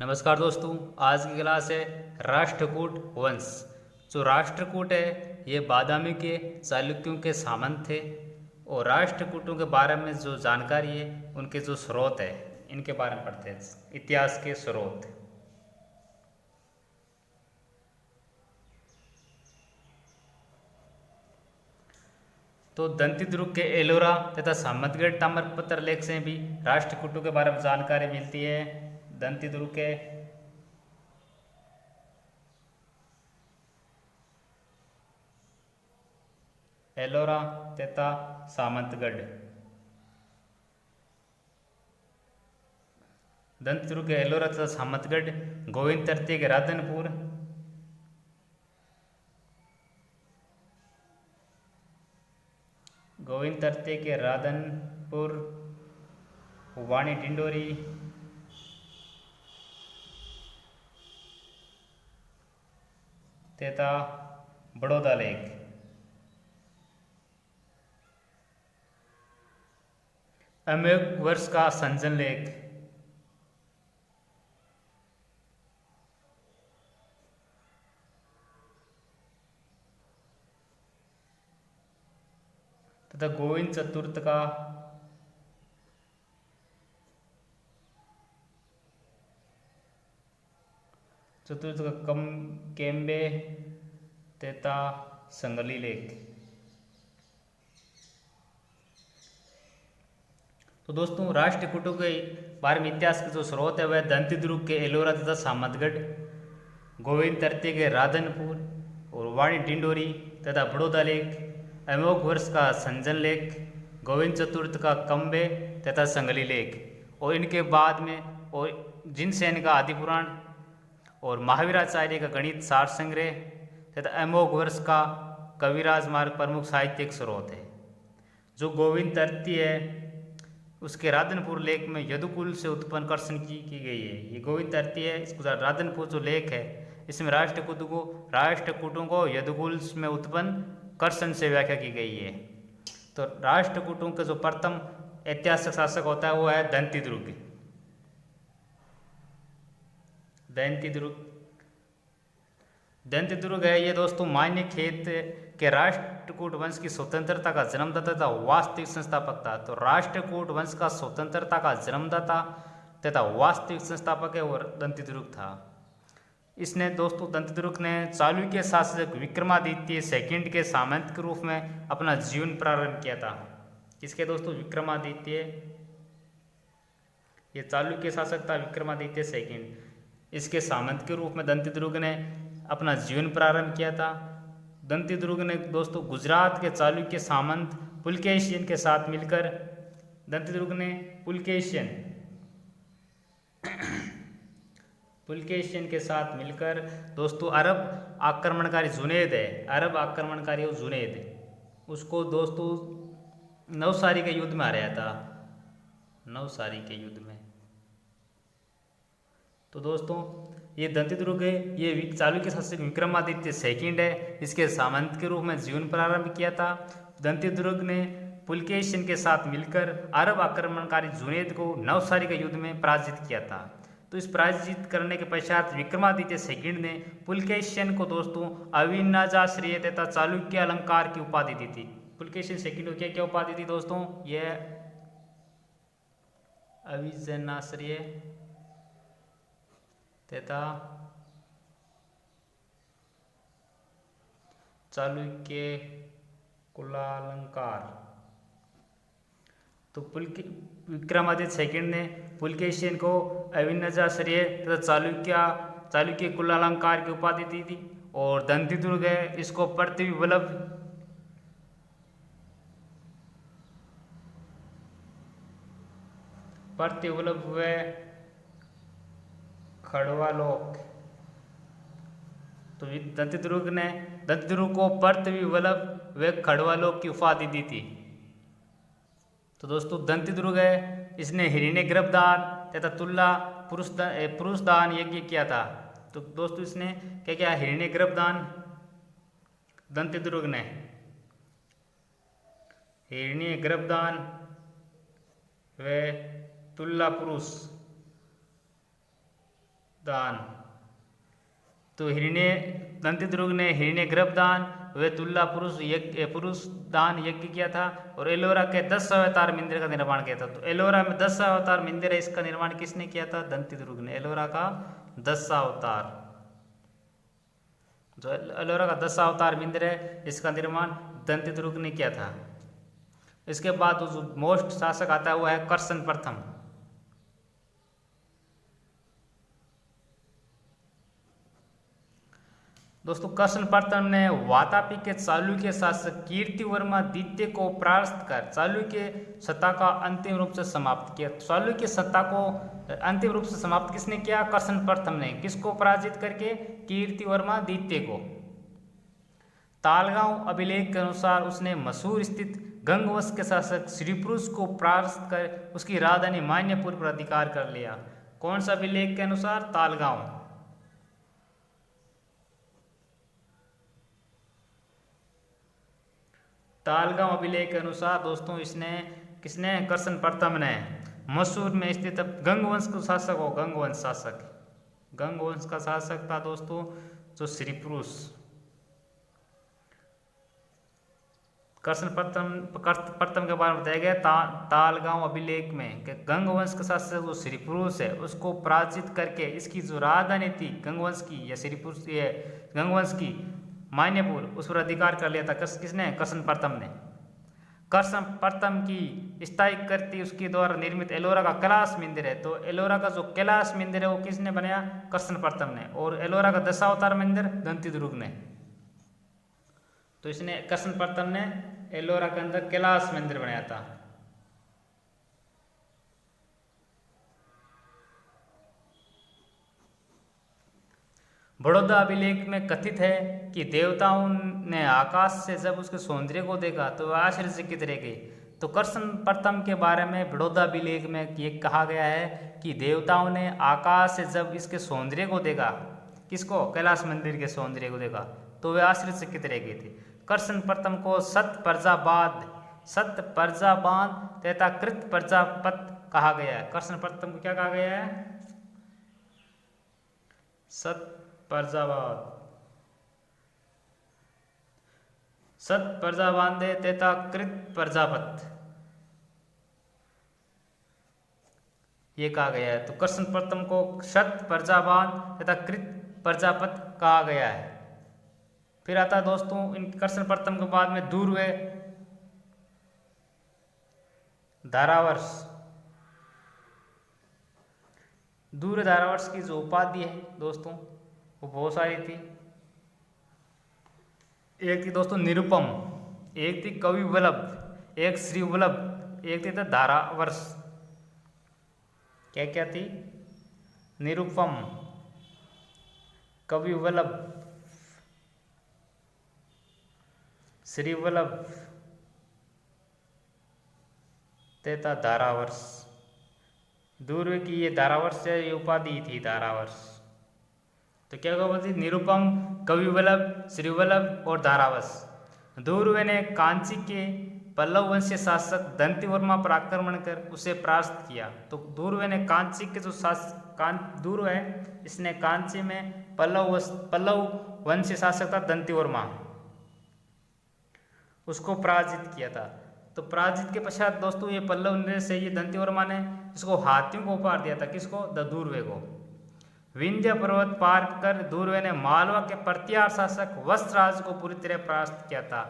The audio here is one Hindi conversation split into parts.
नमस्कार दोस्तों। आज की क्लास है राष्ट्रकूट वंश। जो राष्ट्रकूट है ये बादामी के चालुक्यों के सामंत थे और राष्ट्रकूटों के बारे में जो जानकारी है उनके जो स्रोत है इनके बारे में पढ़ते हैं। इतिहास के स्रोत। तो दंती दुर्ग के एलोरा तथा सामतगढ़ ताम्रपत्र लेख से भी राष्ट्रकूटों के बारे में जानकारी मिलती है। दंती दुर्ग के एलोरा तथा सामंतगढ़। दंती दुर्ग के एलोरा तथा सामंतगढ़, गोविंद तृतीय के राधनपुर, गोविंद तृतीय के राधनपुर, वाणी डिंडोरी तथा बड़ौदा लेक। अमेक वर्ष का संजन लेक, तथा गोविंद चतुर्थ का कम केम्बे तथा संगली लेक। तो दोस्तों राष्ट्रकूटों के बारे में इतिहास के जो स्रोत है वह दंती दुर्ग के एलोरा तथा सामतगढ़, गोविंद तृतीय के राधनपुर और वाणी डिंडोरी तथा बड़ौदा लेक, अमोघ वर्ष का संजन लेक, गोविंद चतुर्थ का कम्बे तथा संगली लेक और इनके बाद में और जिनसेन का आदि पुराण और महावीराचार्य का गणित सार संग्रह तथा अमोघ वर्ष का कविराज मार्ग प्रमुख साहित्यिक स्रोत है। जो गोविंद तृतीय है उसके राधनपुर लेक में यदुकुल से उत्पन्न कर्षण की गई है। ये गोविंद तृतीय है, इसको राधनपुर जो लेक है इसमें राष्ट्रकूटों को यदुकुल में उत्पन्न कर्षण से व्याख्या की गई है। तो राष्ट्रकूटों के जो प्रथम ऐतिहासिक शासक होता है वो है दंती दुर्ग। दंती दुर्ग है ये दोस्तों मान्य खेत के राष्ट्रकूट वंश की स्वतंत्रता का जन्मदाता तथा वास्तविक संस्थापक था। तो राष्ट्रकूट वंश का स्वतंत्रता का जन्मदाता तथा वास्तविक संस्थापक है और दंती दुर्ग था। इसने दोस्तों दंती दुर्ग ने चालुक्य शासक विक्रमादित्य सेकंड के सामंत के रूप में अपना जीवन प्रारंभ किया था। किसके दोस्तों? विक्रमादित्य। ये चालुक्य शासक था विक्रमादित्य सेकंड, इसके सामंत के रूप में दंती दुर्ग ने अपना जीवन प्रारंभ किया था। दंती दुर्ग ने दोस्तों गुजरात के चालुक्य सामंत पुलकेशियन के साथ मिलकर दंती दुर्ग ने पुलकेशियन के साथ मिलकर दोस्तों अरब आक्रमणकारी जुनैद उसको दोस्तों नवसारी के युद्ध में हराया था। नवसारी के युद्ध में। तो दोस्तों ये दंती दुर्ग है ये चालुक्य शासक विक्रमादित्य सेकंड है, इसके सामंत के रूप में जीवन प्रारंभ किया था। दंती दुर्ग ने पुलकेशियन के साथ मिलकर अरब आक्रमणकारी जुनैद को नवसारी के युद्ध में पराजित किया था। तो इस पराजित करने के पश्चात विक्रमादित्य सेकंड ने पुलकेशियन को दोस्तों अविनाजाश्रय तथा चालुक्य अलंकार की उपाधि दी थी। पुलकेशियन सेकंड को क्या क्या उपाधि दी दोस्तों? यह अविजनाश्रय तथा चालुक्य कुलालंकार। तो विक्रमादित्य सेकंड ने पुलकेशियन को अविनजाश्रय तथा चालुक्य कुलालंकार की उपाधि दी थी और दंती दुर्ग है इसको पृथ्वी वल्लभ व खड़वालोक। तो दंती दुर्ग को पृथ्वी वल्लभ व खड़वालोक की उपाधि दी थी। तो दोस्तों दंती दुर्ग है इसने हिरण्य गर्भदान तथा तुल्ला पुरुष दान यज्ञ किया था। तो दोस्तों इसने क्या किया? हिरण्य गर्भदान दंती दुर्ग ने हिरण्य गर्भदान व तुल्ला पुरुष दान। तो हिरण्य दंतिदुर्ग ने हिरण्य गर्भ दान व तुल्ला पुरुष दान यज्ञ किया था। और एलोरा के 10 अवतार मंदिर का निर्माण किया था। तो एलोरा में 10 अवतार मंदिर है, इसका निर्माण किसने किया था? दंतिदुर्ग ने। एलोरा का 10 अवतार, जो एलोरा का 10 अवतार मंदिर है, इसका निर्माण दंतिदुर्ग ने किया था। इसके बाद जो मोस्ट शासक आता है वो है कर्सन प्रथम। दोस्तों कर्सन प्रथम ने वातापी के चालुक्य शासक कीर्तिवर्मा द्वितीय को परास्त कर चालुक्य सत्ता का अंतिम रूप से समाप्त किया। चालुक्य सत्ता को अंतिम रूप से समाप्त किसने किया? कर्सन प्रथम ने। किसको पराजित करके? कीर्तिवर्मा द्वितीय को। तालगांव अभिलेख के अनुसार उसने मसूर स्थित गंगवंश के शासक श्रीपुरुष को परास्त कर उसकी राजधानी मान्यपुर पर अधिकार कर लिया। कौन सा अभिलेख के अनुसार? तालगांव। तालगांव अभिलेख के अनुसार दोस्तों किसने? कर्सन प्रथम ने मसूर में स्थित गंगवंश का शासक हो, गंगवंश का शासक था दोस्तों जो श्रीपुरुष। कर्सन प्रथम के बारे में बताया गया तालगांव अभिलेख में कि गंगवंश का शासक जो श्रीपुरुष है उसको पराजित करके इसकी जो राजधानी थी गंगवंश की या श्रीपुरुष गंगवंश की मान्यपुर, उस पर अधिकार कर लिया था। किसने? कर्सन प्रथम ने। कर्सन प्रथम की स्थायी कृति उसके द्वारा निर्मित एलोरा का कैलाश मंदिर है। तो एलोरा का जो कैलाश मंदिर है वो किसने बनाया? कर्सन प्रथम ने। और एलोरा का 10 अवतार मंदिर दंतिदुर्ग ने। तो इसने कर्सन प्रथम ने एलोरा के अंदर कैलाश मंदिर बनाया था। बड़ौदा अभिलेख में कथित है कि देवताओं ने आकाश से जब उसके सौंदर्य को देखा तो वह आश्चर्यचकित रह गए। तो कर्सन प्रथम के बारे में बड़ौदा अभिलेख में ये कहा गया है कि देवताओं ने आकाश से जब इसके सौंदर्य को देखा, किसको? कैलाश मंदिर के सौंदर्य को देखा, तो वे आश्चर्यचकित रह गए थे। कर्सन प्रथम को सत प्रजाबाद तथा कृत प्रजापत कहा गया है। कर्सन प्रथम को क्या कहा गया है? सत प्रजाबाद तथा कृत प्रजापत ये कहा गया है। तो कर्सन प्रथम को सत प्रजाबाद तथा कृत प्रजापत कहा गया है। फिर आता है दोस्तों इन कर्सन प्रथम के बाद में दूरवे धारावर्ष। दूर धारावर्ष की जो उपाधि है दोस्तों वो बहुत सारी थी। एक थी दोस्तों निरुपम, एक थी कवि वल्लभ, एक श्री वल्लभ, एक थी धारावर्ष। क्या क्या थी? निरुपम, कवि वल्लभ, श्री वल्लभ तथा धारावर्ष। दूरवे की ये धारावर्ष है, ये उपाधि थी धारावर्ष। तो क्या होगा? निरुपम, कवि वल्लभ, श्री वल्लभ और धारावर्ष। दूरवे ने कांची के पल्लव वंशीय शासक दंतिवर्मा पर आक्रमण कर उसे परास्त किया। तो दूरवे ने कांची के जो दूरवे है इसने कांची में पल्लव वंशीय शासक था दंतिवर्मा, उसको पराजित किया था। तो पराजित के पश्चात दोस्तों ये पल्लव नरेश से ये दंतिवर्मा ने इसको हाथियों को उपहार दिया था। किसको? दूरवे को। विंध्य पर्वत पार कर दूरवे ने मालवा के प्रत्यार शासक वत्सराज को पूरी तरह परास्त किया था।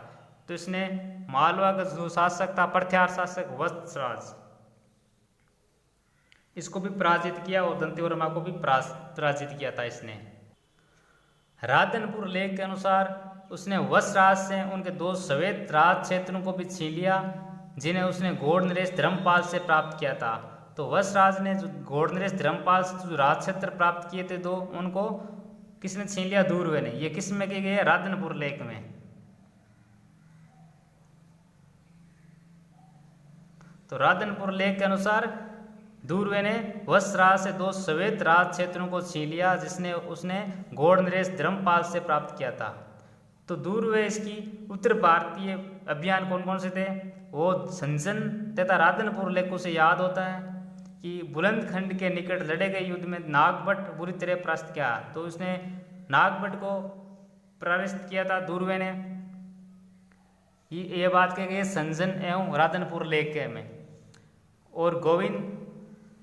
तो इसने मालवा का जो शासक था प्रत्यार शासक वत्सराज, इसको भी पराजित किया और दंतिवर्मा को भी पराजित किया था इसने। राधनपुर लेख के अनुसार उसने वत्सराज से उनके 2 श्वेत राज क्षेत्रों को भी छीन लिया जिन्हें उसने घोड़ नरेश धर्मपाल से प्राप्त किया था। तो वत्सराज ने जो घोड़ नरेश धर्मपाल से जो राज क्षेत्र प्राप्त किए थे 2, उनको किसने छीन लिया? दूरवे ने। ये किस में किए गए? राधनपुर लेख में। तो राधनपुर लेख के अनुसार दूरवे ने वत्सराज से 2 श्वेत राज क्षेत्रों को छीन लिया जिसने उसने घोड़ नरेश धर्मपाल से प्राप्त किया था। तो दूरवे इसकी उत्तर भारतीय अभियान कौन कौन से थे? वो संजन तथा राधनपुर लेखों से याद होता है। कि बुलंदखंड के निकट लड़े गए युद्ध में नागभट बुरी तरह परास्त किया। तो उसने नागभट को परास्त किया था दूरवे ने। ये बात कही गई संजन एवं राधनपुर लेक में। और गोविंद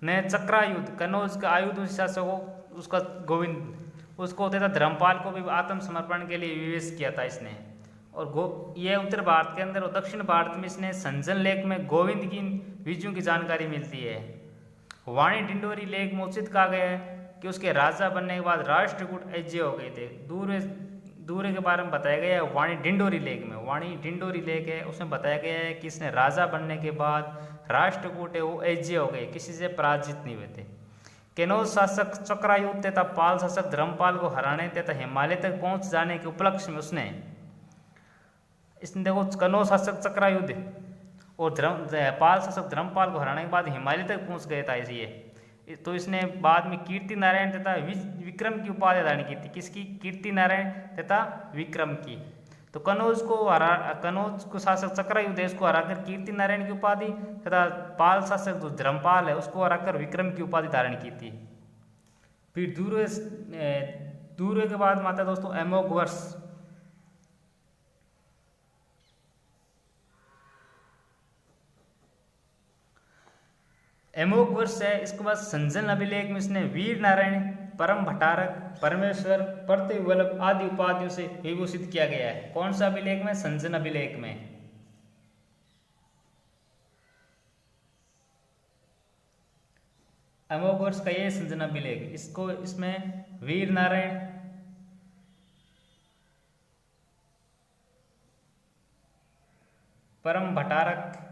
ने चक्रा युद्ध कनौज का आयुध शासक को उसका गोविंद उसको होता था धर्मपाल को भी आत्मसमर्पण के लिए विवेश किया था इसने। और ये उत्तर भारत के अंदर और दक्षिण भारत में इसने संजन लेक में गोविंद की विजयों की जानकारी मिलती है। वाणी डिंडोरी लेक में उचित कहा गया है कि उसके राजा बनने के बाद राष्ट्रकूट अजय हो गए थे। दूर के बारे में बताया गया है वाणी डिंडोरी लेक में। वाणी डिंडोरी लेक है उसमें बताया गया है कि इसने राजा बनने के बाद राष्ट्रकूट है वो अजय हो गए, किसी से पराजित नहीं हुए थे। केनौज शासक चक्रायुद्ध तथा पाल शासक धर्मपाल को हराने तथा हिमालय तक पहुंच जाने के उपलक्ष्य में इसने देखो कनौज शासक चक्रायुद्ध और पाल शासक धर्मपाल को हराने के बाद हिमालय तक पहुंच गया था इसलिए। तो इसने बाद में कीर्ति नारायण तथा विक्रम की उपाधि धारण की थी। किसकी? कीर्ति नारायण तथा विक्रम की। तो कनौज को शासक चक्रायुद्ध इसको हराकर कीर्ति नारायण की उपाधि तथा पाल शासक जो धर्मपाल है उसको हराकर विक्रम की उपाधि धारण की थी। फिर दूर के बाद माता दोस्तों अमोघ वर्ष। अमोघ वर्ष है। इसके बाद संजन अभिलेख में इसने वीर नारायण, परम भटारक, परमेश्वर, प्रतिवल्लभ आदि उपाधियों से विभूषित किया गया है। कौन सा अभिलेख में? संजन अभिलेख में। अमोघ वर्ष का ये संजन अभिलेख, इसमें वीर नारायण, परम भटारक,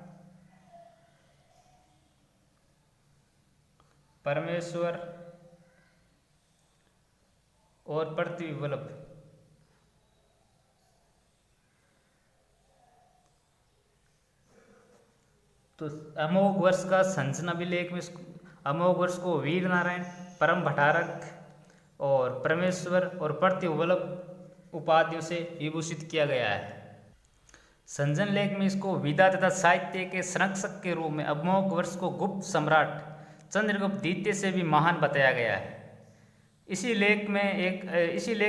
परमेश्वर और प्रतिवल्लभ तो अमोघ वर्ष का संजन अभिलेख में अमोघ वर्ष को वीर नारायण, परम भटारक और परमेश्वर और प्रतिवल्लभ उपाधियों से विभूषित किया गया है। संजन लेख में इसको विद्या तथा साहित्य के संरक्षक के रूप में अमोघ वर्ष को गुप्त सम्राट चंद्रगुप्त द्वितीय से भी महान बताया गया है। इसी लेख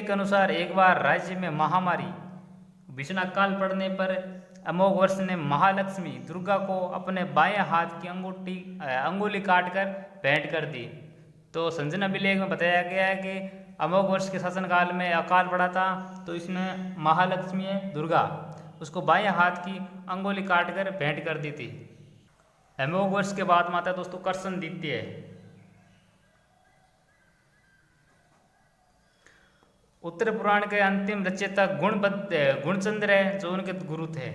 के अनुसार एक बार राज्य में महामारी भीषण अकाल पड़ने पर अमोघ वर्ष ने महालक्ष्मी दुर्गा को अपने बाएं हाथ की अंगुली काटकर भेंट कर दी। तो संजन अभिलेख में बताया गया है कि अमोघ वर्ष के शासनकाल में अकाल पड़ा था, तो इसने महालक्ष्मी दुर्गा उसको बाएं हाथ की अंगुली काटकर भेंट कर दी थी। अमोघ वर्ष के बाद माता दोस्तों कर्सन द्वितीय है। उत्तर पुराण के अंतिम रचयिता गुणचंद्र है जो उनके गुरु थे।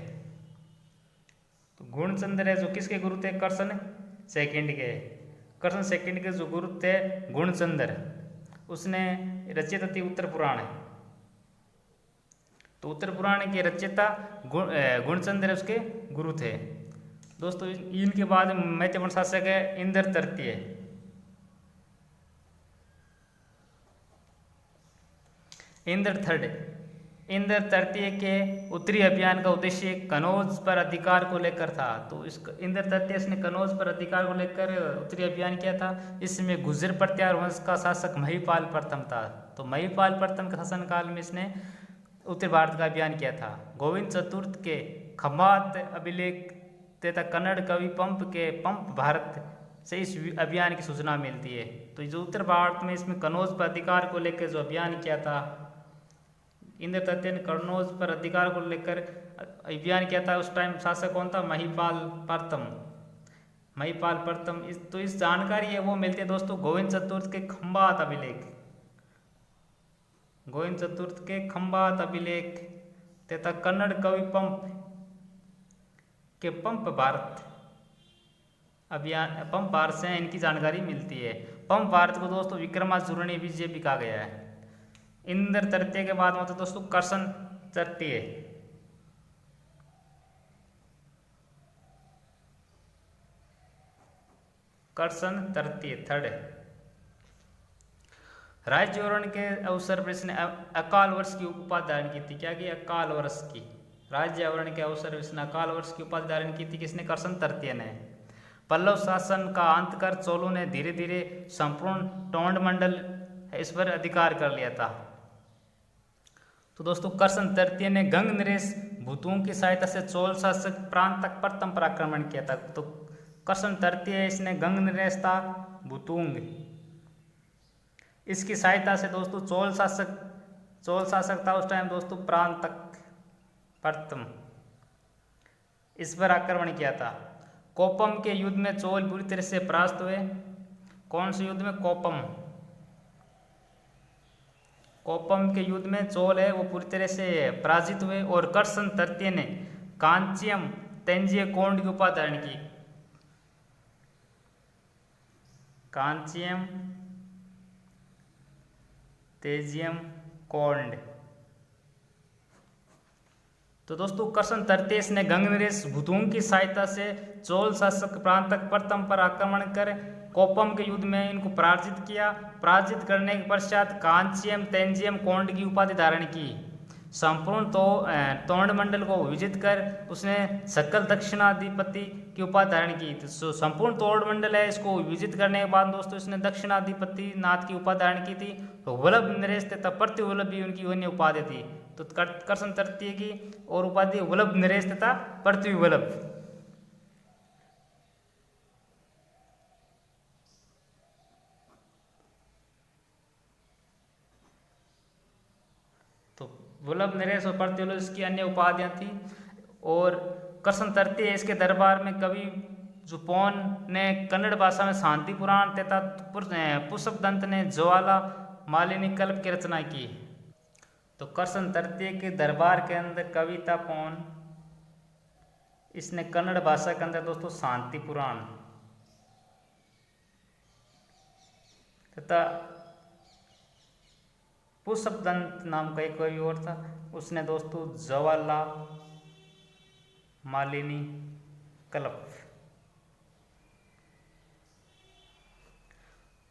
तो गुणचंद्र है जो किसके गुरु थे? कर्सन सेकंड के। कर्सन सेकंड के जो गुरु थे गुणचंद्र, उसने रचित थी उत्तर पुराण। तो उत्तर पुराण के रचयिता गुणचंद्र उसके गुरु थे। दोस्तों इनके बाद मैत्रेय शासक है इंद्र तृतीय। इंद्र तृतीय के उत्तरी अभियान का उद्देश्य कनौज पर अधिकार को लेकर था। तो इस इंद्र तृतीय ने कनौज पर अधिकार को लेकर उत्तरी अभियान किया था। इसमें गुर्जर प्रत्यार वंश का शासक महिपाल प्रथम था। तो महिपाल प्रथम के शासनकाल में इसने उत्तर भारत का अभियान किया था। गोविंद चतुर्थ के खम्भात अभिलेख तथा कन्नड़ कवि पंप के पंप भारत से इस अभियान की सूचना मिलती है। तो जो उत्तर भारत में इसमें कनौज पर अधिकार को लेकर जो अभियान किया था, इंद्र तृतीय ने कनौज पर अधिकार को लेकर अभियान किया था। उस टाइम शासक कौन था? महिपाल प्रथम। तो इस जानकारी है वो मिलती है दोस्तों गोविंद चतुर्थ के खम्भात अभिलेख। गोविंद चतुर्थ के खम्भात अभिलेख तथा कन्नड़ कवि पंप के पंप भारत अभियान, पंप भारत से इनकी जानकारी मिलती है। पंप भारत को दोस्तों विक्रमार्जुनी विजय भी कहा गया है। इंद्र तृतीय के बाद मतलब दोस्तों कर्सन तृतीय। कर्सन तृतीय थर्ड। राज्य आवरण के अवसर पर इसने अकाल वर्ष की उपाधि धारण की थी। क्या की? अकाल वर्ष की। राज्य आवरण के अवसर पर इसने अकाल वर्ष की उपाधि धारण की थी। किसने? कर्सन तृतीय ने। पल्लव शासन का अंत कर चोलों ने धीरे धीरे संपूर्ण टोंड मंडल इस पर अधिकार कर लिया था। तो दोस्तों करसन तृतीय ने गंग नरेश भूतुंग की सहायता से चोल शासक प्रांत तक प्रथम पर आक्रमण किया था। तो करसन तृतीय इसने गंग नरेश था भूतुंग, इसकी सहायता से दोस्तों चोल शासक था उस टाइम दोस्तों प्रांत तक प्रथम, इस पर आक्रमण किया था। कोपम के युद्ध में चोल बुरी तरह से परास्त हुए। कौन से युद्ध में? कोपम के युद्ध में चोल है वो पूरी तरह से पराजित हुए और करसन तृतीय ने कांचियम तेंजिय कोंड की उपाधि धारण की। कांचियम तेजियम कोंड। तो दोस्तों करसन तृतीय ने गंग नरेश भूतुंग की सहायता से चोल शासक प्रांत तक प्रथम पर आक्रमण कर कोपम के युद्ध में इनको पराजित किया। पराजित करने के पश्चात कांचियम तेंजियम कोंड की उपाधि धारण की। संपूर्ण तोंड मंडल को विजित कर उसने सकल दक्षिणाधिपति की उपाधि धारण की। तो संपूर्ण तोंड मंडल है, इसको विजित करने के बाद दोस्तों इसने दक्षिणाधिपति नाथ की उपाधि धारण की थी। तो वल्लभ नरेश तथा प्रतिवल्लभ भी उनकी अन्य उपाधि थी। तो करसन तृतीय की और उपाधि वल्लभ नरेश तथा पृथ्वीवल्लभ। तो वल्लभ नरेश और पृथ्वीवल्लभ इसकी अन्य उपाधियां थी। और करसन तृतीय इसके दरबार में कवि जुपोन ने कन्नड़ भाषा में शांति पुराण तथा पुष्पदंत ने ज्वाला मालिनी कल्प की रचना की। तो करसन तृतीय के दरबार के अंदर कविता पौन इसने कन्नड़ भाषा के अंदर दोस्तों शांति पुराण तथा पुष्पदंत नाम का एक कवि और था, उसने दोस्तों ज्वाला मालिनी कल्प।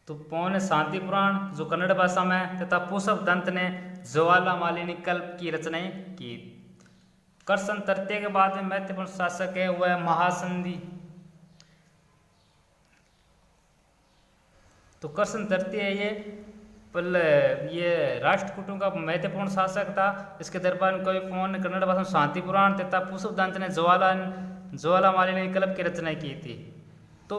तो पौन ने शांति पुराण जो कन्नड़ भाषा में तथा पुष्पदंत ने ज्वाला मालिनी कल्प की रचनाएं की। करसन तृतीय के बाद में महत्वपूर्ण शासक है वह महासंधि। तो करसन तृतीय ये राष्ट्रकूटों का महत्वपूर्ण शासक था। इसके दरबार में कवि पौन ने कन्नड़ भाषा में शांति पुराण तथा पुष्पदंत ने ज्वाला मालिनी कल्प की रचना की थी। तो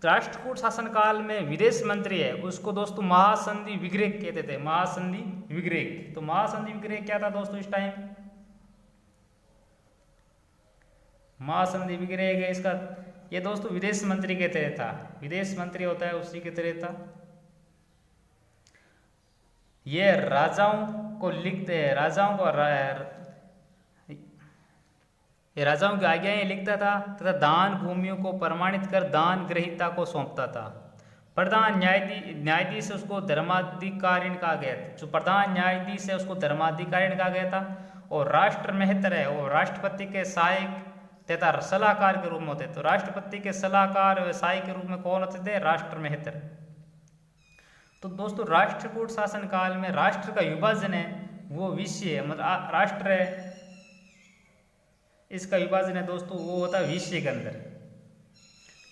राष्ट्रकूट शासन काल में विदेश मंत्री है उसको दोस्तों महासंधि विग्रह कहते थे। महासंधि विग्रह। तो महासंधि विग्रह क्या था दोस्तों इस टाइम? महासंधि विग्रह इसका ये दोस्तों विदेश मंत्री के तरह था। विदेश मंत्री होता है उसी के तरह था। ये राजाओं को लिखते हैं, राजाओं की आज्ञाएं लिखता था तथा दान भूमियों को प्रमाणित कर दान ग्रहीता को सौंपता था। प्रधान न्यायाधीश उसको धर्माधिकारिण कहा गया था। जो प्रधान न्यायाधीश है उसको धर्माधिकारिण कहा गया था। और राष्ट्र महतर है वो राष्ट्रपति के सहायक तथा सलाहकार के रूप में होते। तो राष्ट्रपति के सलाहकार व सहायक के रूप में कौन होते थे? राष्ट्र महतर। तो दोस्तों राष्ट्रकूट शासन काल में राष्ट्र का विभाजन है वो विषय है, मतलब राष्ट्र है इसका विभाजन है दोस्तों वो होता है विषय के अंदर।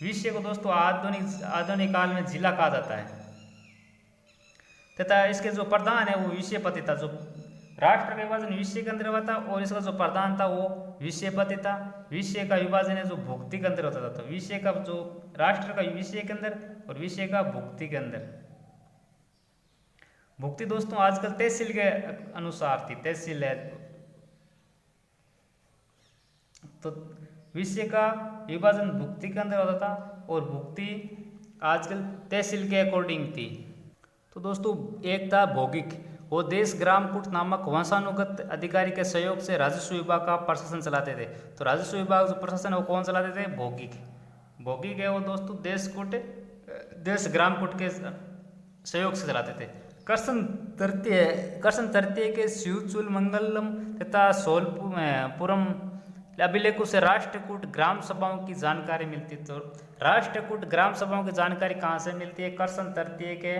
विषय को दोस्तों आधुनिक काल में जिला कहा जाता है तथा इसके जो प्रधान है वो विषयपति था। जो राष्ट्र का विभाजन विषय के अंदर हुआ था और इसका जो प्रधान था वो विषयपति था। विषय का विभाजन है जो भुक्ति के अंदर होता था। तो विषय का जो राष्ट्र का विषय के अंदर और विषय का भुक्ति के अंदर। भुक्ति दोस्तों आजकल तहसील के अनुसार थी, तहसील है। तो विषय का विभाजन भुक्ति के अंदर होता था और भुक्ति आजकल तहसील के अकॉर्डिंग थी। तो दोस्तों एक था भौगिक। वो देश ग्रामकूट नामक वंशानुगत अधिकारी के सहयोग से राजस्व विभाग का प्रशासन चलाते थे। तो राजस्व विभाग जो प्रशासन है वो कौन चलाते थे? भौगिक। भौगिक है वो दोस्तों देश ग्रामकूट के सहयोग से चलाते थे। करसन तृतीय के शिवचूल मंगलम तथा सोलपुरम अभिलेखों से राष्ट्रकूट ग्राम सभाओं की जानकारी मिलती। तो राष्ट्रकूट ग्राम सभाओं की जानकारी कहाँ से मिलती है? करसन तृतीय के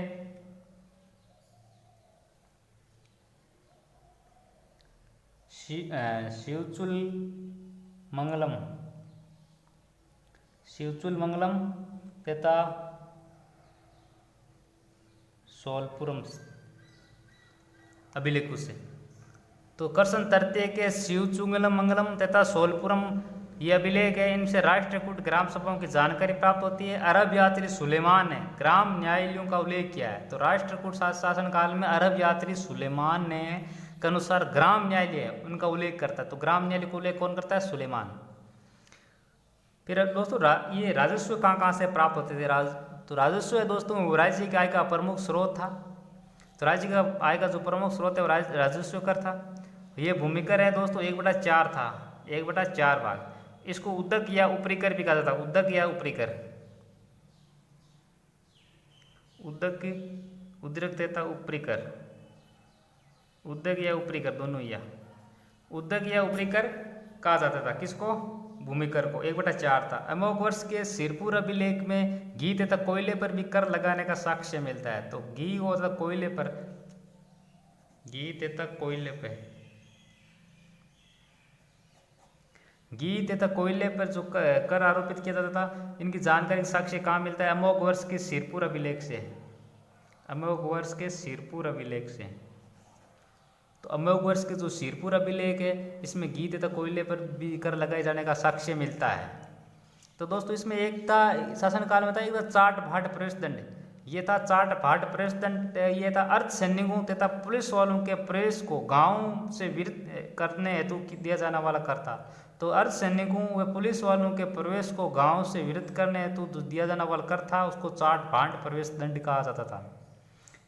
शिवचूल शिवचुल मंगलम तथा सोलपुरम अभिलेखों से। तो करसन तृतीय के शिवचुंगलम मंगलम तथा सोलपुरम ये अभिलेख है, इनसे राष्ट्रकूट ग्राम सभाओं की जानकारी प्राप्त होती है। अरब यात्री सुलेमान ने ग्राम न्यायालयों का उल्लेख किया है। तो राष्ट्रकूट शासन काल में अरब यात्री सुलेमान ने के अनुसार ग्राम न्यायालय उनका उल्लेख करता है। तो ग्राम न्यायालय का उल्लेख कौन करता है? सुलेमान। फिर दोस्तों ये राजस्व कहाँ से प्राप्त होते थे? तो राजस्व है दोस्तों राज्य की आय का प्रमुख स्रोत था। तो राज्य का आय का जो प्रमुख स्रोत है वो राजस्व कर था। ये भूमिकर है दोस्तों 1/4 था, 1/4 भाग। इसको उद्दक या ऊपरी कर भी कहा जाता है, उद्दक या ऊपरी कर। उद्दक उद्रक देता ऊपरी कर, उद्दक या ऊपरी कर दोनों या उद्दक या ऊपरी कर कहा जाता था। किसको? भूमिकर को। 1/4 था। अमोघ वर्ष के सिरपुर अभिलेख में घी तथा कोयले पर भी कर लगाने का साक्ष्य मिलता है। तो घी और कोयले पर, घी तथा कोयले पे, घी तथा कोयले पर जो कर आरोपित किया जाता था, इनकी जानकारी का साक्ष्य कहाँ मिलता है? अमोघ वर्ष के सिरपुर अभिलेख से, अमोघ वर्ष के सिरपुर अभिलेख से। तो अमोघ वर्ष के जो सिरपुर अभिलेख है इसमें घी तथा कोयले पर भी कर लगाए जाने का साक्ष्य मिलता है। तो दोस्तों इसमें एक था शासनकाल में था एक था चाट भाट प्रवेश दंड। ये था चाट भाट प्रवेश दंड। ये था अर्ध सैनिकों तथा पुलिस वालों के प्रवेश को गांव से विरत करने हेतु दिया जाने वाला कर था। तो अर्ध सैनिकों व पुलिस वालों के प्रवेश को गांव से विरत करने हेतु दिया जाने वाला कर था, उसको चाट भाट प्रवेश दंड कहा जाता था।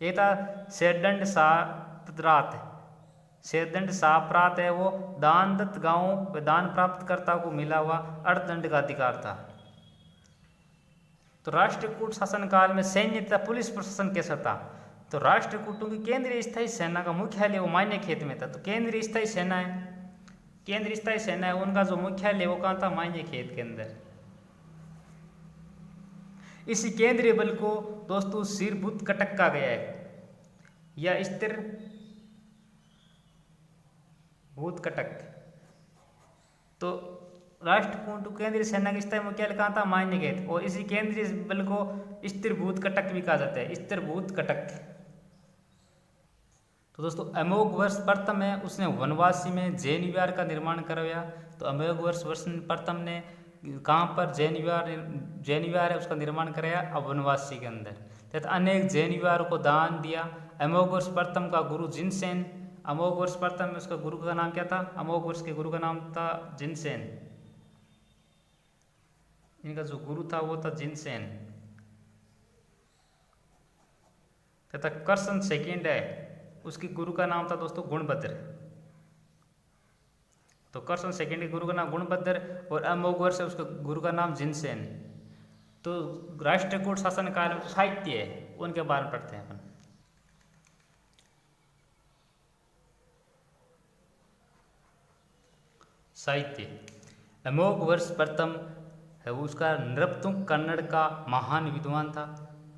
ये था सेदंड सापरात। सेदंड सापरात है वो दानदत्त गांवों दान प्राप्तकर्ता को मिला हुआ अर्धदंड का अधिकार था। तो राष्ट्रकूट शासन काल में सैन्य तथा पुलिस प्रशासन कैसा था? तो राष्ट्रकूटों की केंद्रीय स्थायी सेना का मुख्यालय वो मान्यखेत में था। तो केंद्रीय स्थायी सेना है, केंद्रीय स्थायी सेना है, उनका जो मुख्यालय वो कहाँ था? मान्यखेत के अंदर। इसी केंद्रीय बल को दोस्तों सिरभूत कटक कहा गया है या स्थिर भूत कटक। तो राष्ट्रकूट केंद्रीय सेना की स्थायी मुख्यालय कहाँ था? मान्यखेत। और इसी केंद्रीय बल को स्थिर भूत कटक भी कहा जाता है, स्थिर भूत कटक। तो दोस्तों अमोघ वर्ष प्रथम है उसने वनवासी में जैन विहार का निर्माण करवाया। तो अमोघ वर्ष प्रथम ने कहाँ पर जैन विहार है उसका निर्माण कराया? अब वनवासी के अंदर। तथा अनेक जैन विहारों को दान दिया। अमोघ वर्ष प्रथम का गुरु जिनसेन। अमोघ वर्ष प्रथम में उसका गुरु का नाम क्या था? अमोघ वर्ष के गुरु का नाम था जिनसेन। इनका जो गुरु था वो था जिनसेन। तथा करसन सेकंड है उसके गुरु का नाम था दोस्तों गुणभद्र। तो करसन सेकंड के गुरु का नाम गुणभद्र और अमोघ वर्ष है उसका गुरु का नाम जिनसेन। तो राष्ट्रकूट शासन काल में साहित्य है उनके बारे में पढ़ते हैं अपन। साहित्य अमोघ वर्ष प्रथम है उसका नृपतुंग कन्नड़ का महान विद्वान था।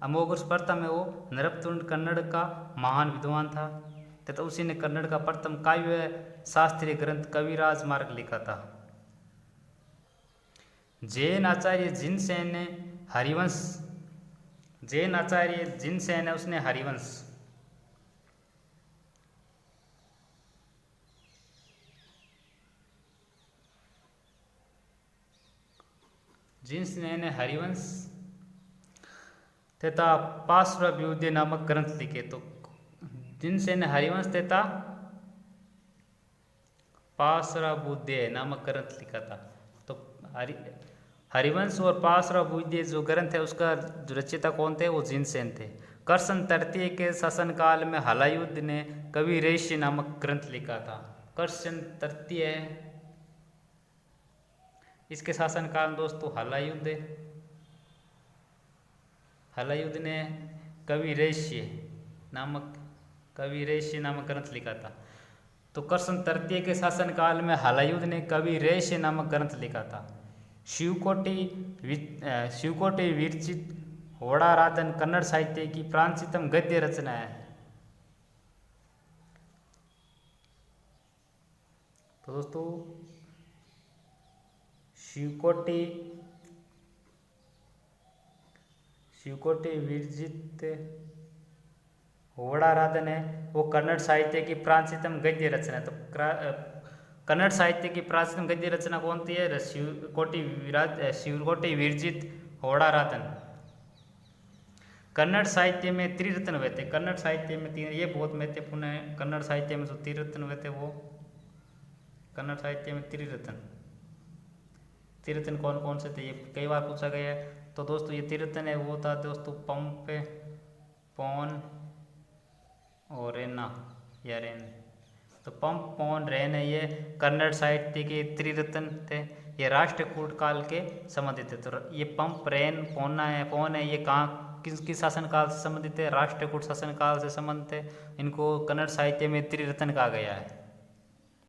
अमोघ वर्ष प्रथम है वो नृपतुंग कन्नड़ का महान विद्वान था तथा उसी ने कन्नड़ का प्रथम काव्य शास्त्रीय ग्रंथ कविराज मार्ग लिखा था। जैन आचार्य जिनसेन ने हरिवंश, जैन आचार्य जिनसेन है उसने हरिवंश, जिनसेन ने हरिवंश तथा पार्श्वव्यूध्य नामक ग्रंथ लिखे। तो जिनसेन ने हरिवंश तथा पार्श्वव्यूध्य नामक ग्रंथ लिखा था। तो हरिवंश और पार्श्वव्यूध्य जो ग्रंथ है उसका जो रचयिता कौन थे? वो जिनसेन थे। करसन तृतीय के शासनकाल में हलायुद्ध ने कविरेश्य नामक ग्रंथ लिखा था। करसन तृतीय इसके शासनकाल में दोस्तों हलायुद्ध ने कविरेश्य नामक ग्रंथ लिखा था। तो करसन तृतीय के शासनकाल में हलायुद्ध ने कविरेश्य नामक ग्रंथ लिखा था। शिवकोटि विरचित होड़ाराधन कन्नड़ साहित्य की प्राचीनतम गद्य रचना है। तो दोस्तों शिवकोटि शिवकोटि विरचित होवड़ा राधन है वो कन्नड़ साहित्य की प्राचीनतम गद्य रचना है। तो कन्नड़ साहित्य की प्राचीनतम गद्य रचना कौन सी है? शिवकोटि विरचित होवड़ा राधन। कन्नड़ साहित्य में त्रिरत्न हुए थे। कन्नड़ साहित्य में तीन, ये बहुत महत्वपूर्ण है। कन्नड़ साहित्य में जो त्रिरत्न हुए थे वो कन्नड़ साहित्य में त्रिरत्न कौन कौन से थे, ये कई बार पूछा गया है। तो दोस्तों ये त्रिरत्न है वो था दोस्तों पंप, पौन और रेना या रेन। तो पंप, पौन, रेन है ये कन्नड़ साहित्य के त्रिरत्न थे। ये राष्ट्रकूट काल के संबंधित थे। तो ये पंप, रेन, पौन है ये कहाँ किस शासन काल से संबंधित है? राष्ट्रकूट शासन काल से संबंधित है। इनको कन्नड़ साहित्य में त्रिरत्न कहा गया है।